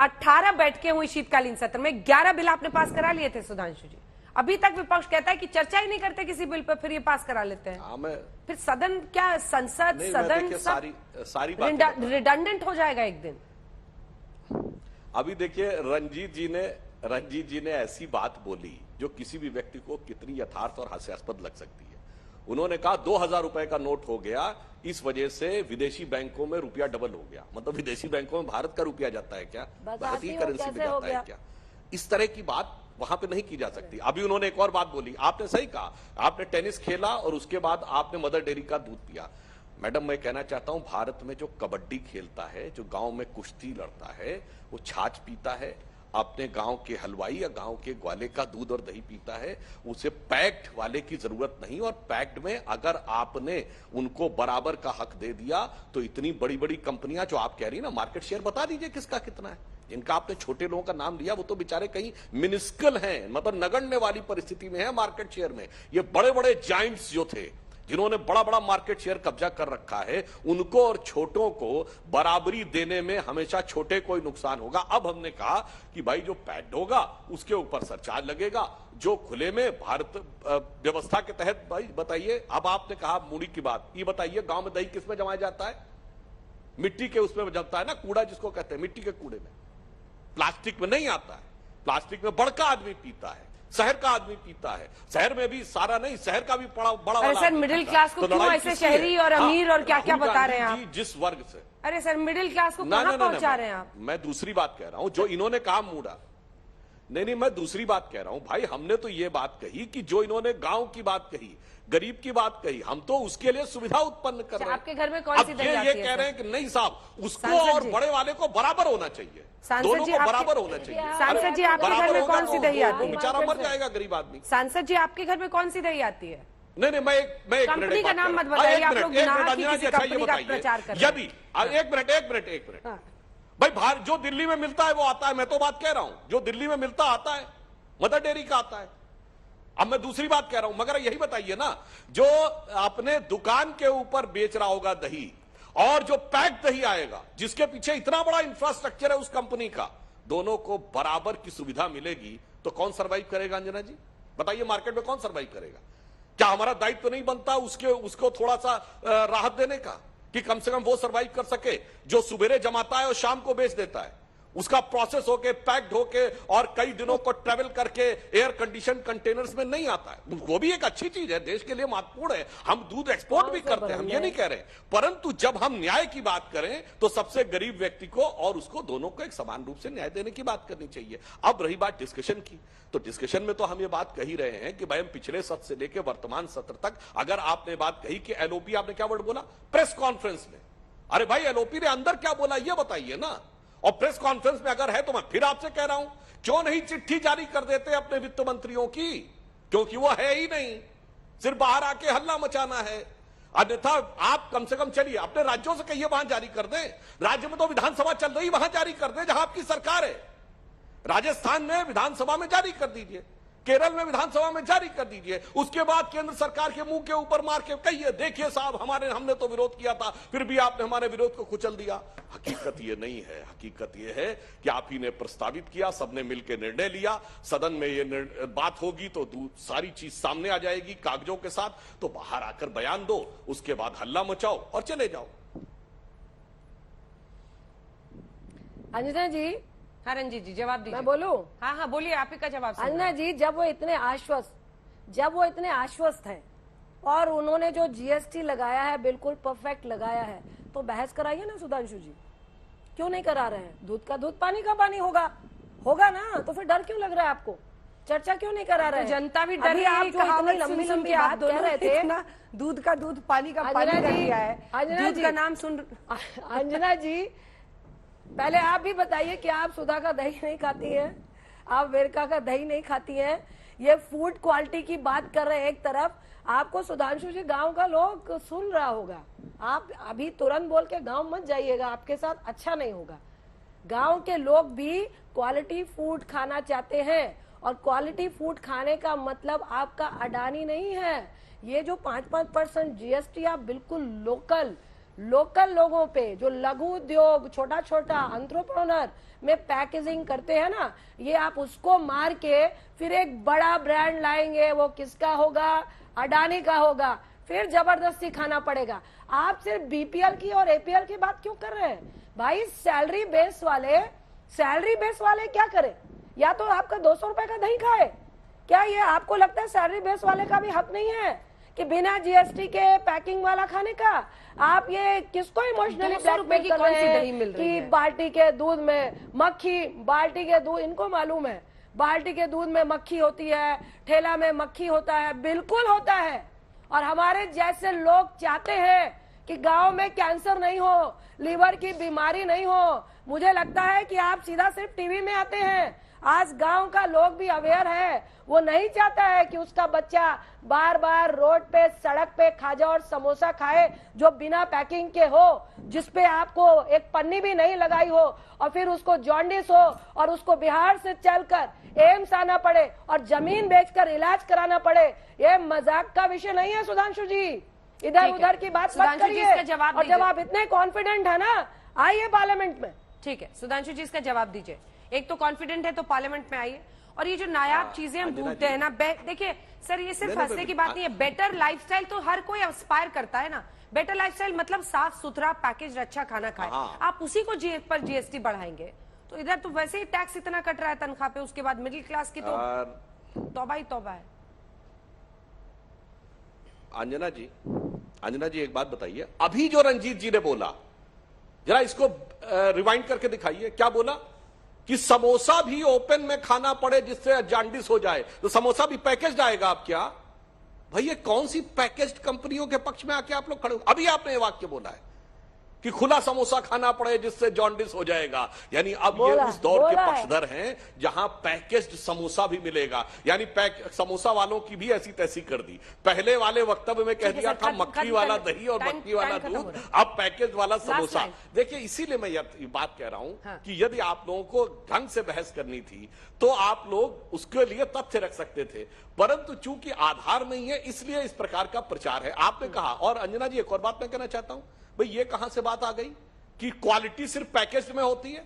18 बैठकें हुई शीतकालीन सत्र में, 11 बिल आपने पास करा लिए थे सुधांशु जी। अभी तक विपक्ष कहता है कि चर्चा ही नहीं करते किसी बिल पर, फिर ये पास करा लेते हैं। फिर सदन क्या, संसद सदन सारी रिडंडेंट हो जाएगा एक दिन। अभी देखिए, रंजीत जी ने ऐसी बात बोली जो किसी भी व्यक्ति को कितनी यथार्थ और हास्यास्पद लग सकती है। उन्होंने कहा 2000 रुपए का नोट हो गया, इस वजह से विदेशी बैंकों में रुपया डबल हो गया। मतलब विदेशी बैंकों में भारत का रुपया जाता है क्या, भारतीय करेंसी में जाता है क्या? इस तरह की बात वहां पे नहीं की जा सकती। अभी उन्होंने एक और बात बोली, आपने सही कहा, आपने टेनिस खेला और उसके बाद आपने मदर डेयरी का दूध पिया। मैडम, मैं कहना चाहता हूं, भारत में जो कबड्डी खेलता है, जो गांव में कुश्ती लड़ता है, वो छाछ पीता है, अपने गांव के हलवाई या गांव के ग्वाले का दूध और दही पीता है। उसे पैक्ड वाले की जरूरत नहीं। और पैक्ड में अगर आपने उनको बराबर का हक दे दिया तो इतनी बड़ी बड़ी कंपनियां जो आप कह रही है ना, मार्केट शेयर बता दीजिए किसका कितना है। जिनका आपने छोटे लोगों का नाम लिया वो तो बेचारे कहीं मिनिस्कल हैं, मतलब नगण्य वाली परिस्थिति में है मार्केट शेयर में। ये बड़े बड़े जायंट्स जो थे, जिन्होंने बड़ा बड़ा मार्केट शेयर कब्जा कर रखा है, उनको और छोटों को बराबरी देने में हमेशा छोटे को ही नुकसान होगा। अब हमने कहा कि भाई जो पैक्ड होगा उसके ऊपर सरचार्ज लगेगा, जो खुले में भारत व्यवस्था के तहत, भाई बताइए, अब आपने कहा मूड़ी की बात, ये बताइए गांव में दही किसमें जमाया जाता है? मिट्टी के उसमें जमता है ना, कूड़ा जिसको कहते हैं, मिट्टी के कूड़े में। प्लास्टिक में नहीं आता है। प्लास्टिक में बड़का आदमी पीता है, शहर का आदमी पीता है। शहर में भी सारा नहीं, शहर का भी बड़ा वाला। सर मिडिल क्लास को क्यों ऐसे शहरी और अमीर और क्या क्या बता रहे हैं आप? जिस वर्ग से, अरे सर मिडिल क्लास को कहां पहुंचा रहे हैं आप? मैं दूसरी बात कह रहा हूं, जो इन्होंने कहा मूड़ा, नहीं, मैं दूसरी बात कह रहा हूं। भाई हमने तो ये बात कही कि जो इन्होंने गांव की बात कही, गरीब की बात कही, हम तो उसके लिए सुविधा उत्पन्न कर रहे हैं। आपके घर में कौन सी दही आती है? ये कह रहे हैं कि नहीं साहब, उसको और बड़े वाले को बराबर होना चाहिए, दोनों को बराबर होना चाहिए। सांसद जी, आपके घर में कौन सी दही आती है? बेचारा मर जाएगा गरीब आदमी। सांसद जी, आपके घर में कौन सी दही आती है? नहीं, मैं एक कंपनी का नाम मत बताइए, आप लोग गुनाह की किसी कंपनी का प्रचार कर रहे हैं। यदि एक मिनट भाई, जो दिल्ली में मिलता है वो आता है, मैं तो बात कह रहा हूं, जो दिल्ली में मिलता आता है, मदर डेयरी का आता है। अब मैं दूसरी बात कह रहा हूं, मगर यही बताइए ना, जो अपने दुकान के ऊपर बेच रहा होगा दही और जो पैक दही आएगा, जिसके पीछे इतना बड़ा इंफ्रास्ट्रक्चर है उस कंपनी का, दोनों को बराबर की सुविधा मिलेगी तो कौन सर्वाइव करेगा? अंजना जी बताइए, मार्केट में कौन सर्वाइव करेगा? क्या हमारा दायित्व नहीं बनता उसको थोड़ा सा राहत देने का, कि कम से कम वो सर्वाइव कर सके, जो सुबेरे जमाता है और शाम को बेच देता है, उसका प्रोसेस होके, पैक्ड होके और कई दिनों को ट्रेवल करके एयर कंडीशन कंटेनर्स में नहीं आता है। वो भी एक अच्छी चीज है, देश के लिए महत्वपूर्ण है। हम दूध एक्सपोर्ट भी करते हैं, हम ये नहीं कह रहे, परंतु जब हम न्याय की बात करें तो सबसे गरीब व्यक्ति को और उसको, दोनों को एक समान रूप से न्याय देने की बात करनी चाहिए। अब रही बात डिस्कशन की, तो डिस्कशन में तो हम ये बात कही रहे हैं कि भाई हम पिछले सत्र से लेकर वर्तमान सत्र तक, अगर आपने बात कही कि एलओपी, आपने क्या वर्ड बोला प्रेस कॉन्फ्रेंस में, अरे भाई एलओपी ने अंदर क्या बोला ये बताइए ना। और प्रेस कॉन्फ्रेंस में अगर है तो मैं फिर आपसे कह रहा हूं, क्यों नहीं चिट्ठी जारी कर देते अपने वित्त मंत्रियों की? क्योंकि वो है ही नहीं, सिर्फ बाहर आके हल्ला मचाना है। अन्यथा आप कम से कम चलिए अपने राज्यों से कहिए वहां जारी कर दें। राज्य में तो विधानसभा चल रही, वहां जारी कर दें जहां आपकी सरकार है। राजस्थान में विधानसभा में जारी कर दीजिए, केरल में विधानसभा में जारी कर दीजिए। उसके बाद केंद्र सरकार के मुंह के ऊपर मार के कहिए, देखिए साहब हमने तो विरोध किया था, फिर भी आपने हमारे विरोध को कुचल दिया। हकीकत ये नहीं है, हकीकत ये है कि आप ही ने प्रस्तावित किया, सबने मिलकर निर्णय लिया, सदन में ये बात होगी तो सारी चीज सामने आ जाएगी कागजों के साथ, तो बाहर आकर बयान दो, उसके बाद हल्ला मचाओ और चले जाओ। अंजना जी, हाँ रंजीत जी जवाब दीजिए। मैं बोलूं? हाँ बोलिए, आप ही का जवाब। अन्ना जी, जब वो इतने आश्वस्त हैं और उन्होंने जो जीएसटी लगाया है बिल्कुल परफेक्ट लगाया है, तो बहस कराइए ना सुधांशु जी, क्यों नहीं करा रहे हैं? दूध का दूध, पानी का पानी होगा ना, तो फिर डर क्यों लग रहा है आपको? चर्चा क्यों नहीं करा रहे हैं? जनता भी डर, आप जो इतनी लंबी लंबी बात कह रहे थे, दूध का दूध पानी का पानी कर दिया है, दूध का नाम सुन। अंजना जी, पहले आप भी बताइए कि आप सुधा का दही नहीं खाती हैं, आप वेरका का दही नहीं खाती हैं। ये फूड क्वालिटी की बात कर रहे हैं एक तरफ, आपको सुधांशु जी गांव का लोग सुन रहा होगा, आप अभी तुरंत बोल के गांव मत जाइएगा, आपके साथ अच्छा नहीं होगा। गांव के लोग भी क्वालिटी फूड खाना चाहते हैं, और क्वालिटी फूड खाने का मतलब आपका अडानी नहीं है। ये जो 5-5% जीएसटी आप बिल्कुल लोकल लोगों पे, जो लघु उद्योग, छोटा छोटा एंटरप्रेन्योर में पैकेजिंग करते हैं ना, ये आप उसको मार के फिर एक बड़ा ब्रांड लाएंगे, वो किसका होगा? अडानी का होगा, फिर जबरदस्ती खाना पड़ेगा। आप सिर्फ बीपीएल की और एपीएल की बात क्यों कर रहे हैं भाई? सैलरी बेस वाले क्या करें? या तो आपका 200 रुपए का दही खाए क्या? ये आपको लगता है सैलरी बेस वाले का भी हक नहीं है कि बिना जीएसटी के पैकिंग वाला खाने का? आप ये किसको इमोशनली ब्लैकमेल कर रहे हैं कि बाल्टी के दूध में मक्खी, बाल्टी के दूध, इनको मालूम है बाल्टी के दूध में मक्खी होती है, ठेला में मक्खी होता है, बिल्कुल होता है। और हमारे जैसे लोग चाहते हैं कि गांव में कैंसर नहीं हो, लीवर की बीमारी नहीं हो। मुझे लगता है कि आप सीधा सिर्फ टीवी में आते हैं। आज गांव का लोग भी अवेयर है, वो नहीं चाहता है कि उसका बच्चा बार बार रोड पे, सड़क पे खाजा और समोसा खाए जो बिना पैकिंग के हो, जिसपे आपको एक पन्नी भी नहीं लगाई हो, और फिर उसको जॉन्डिस हो और उसको बिहार से चलकर एम्स आना पड़े और जमीन बेचकर इलाज कराना पड़े। ये मजाक का विषय नहीं है सुधांशु जी, इधर उधर की बात मत करिए। और जब आप इतने कॉन्फिडेंट है ना, आइए पार्लियामेंट में। ठीक है, सुधांशु जी इसका जवाब दीजिए। एक तो कॉन्फिडेंट है तो पार्लियामेंट में आइए, और ये जो नायाब चीजें हम ढूंढते हैं ना, देखिए सर, ये सिर्फ हंसने की बात नहीं है। बेटर लाइफस्टाइल तो हर कोई एस्पायर करता है ना। बेटर लाइफस्टाइल मतलब साफ सुथरा पैकेज, अच्छा खाना खाए। आप उसी को पर जीएसटी बढ़ाएंगे तो इधर तो वैसे ही टैक्स इतना कट रहा है तनख्वाह पे, उसके बाद मिडिल क्लास की तो तौबा ही तौबा है। अंजना जी एक बात बताइए, अभी जो रंजीत जी ने बोला, जरा इसको रिवाइंड करके दिखाइए। क्या बोला? कि समोसा भी ओपन में खाना पड़े जिससे जॉन्डिस हो जाए, तो समोसा भी पैकेज्ड आएगा। आप क्या भाई, ये कौन सी पैकेज्ड कंपनियों के पक्ष में आके आप लोग खड़े? अभी आपने ये वाक्य बोला है कि खुला समोसा खाना पड़े जिससे जॉन्डिस हो जाएगा। यानी अब ये उस दौर के पक्षधर हैं जहां पैकेज्ड समोसा भी मिलेगा। यानी समोसा वालों की भी ऐसी तैसी कर दी। पहले वाले वक्तव्य में कह दिया था मक्खी वाला दही और मक्खी वाला दूध, अब पैकेज वाला समोसा। देखिए, इसीलिए मैं ये बात कह रहा हूं कि यदि आप लोगों को ढंग से बहस करनी थी तो आप लोग उसके लिए तथ्य रख सकते थे, परंतु चूंकि आधार नहीं है इसलिए इस प्रकार का प्रचार है। आपने कहा, और अंजना जी एक और बात मैं कहना चाहता हूं, भाई ये कहां से बात आ गई कि क्वालिटी सिर्फ पैकेज में होती है?